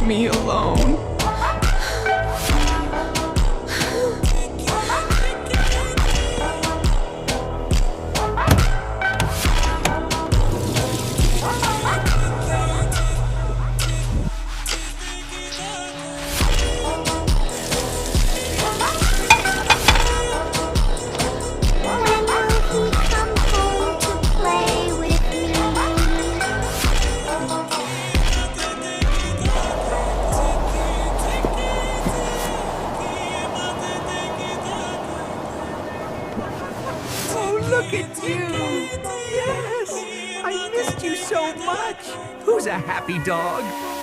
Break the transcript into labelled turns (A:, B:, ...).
A: leave me alone.
B: Look at you! Yes! I missed you so much! Who's a happy dog?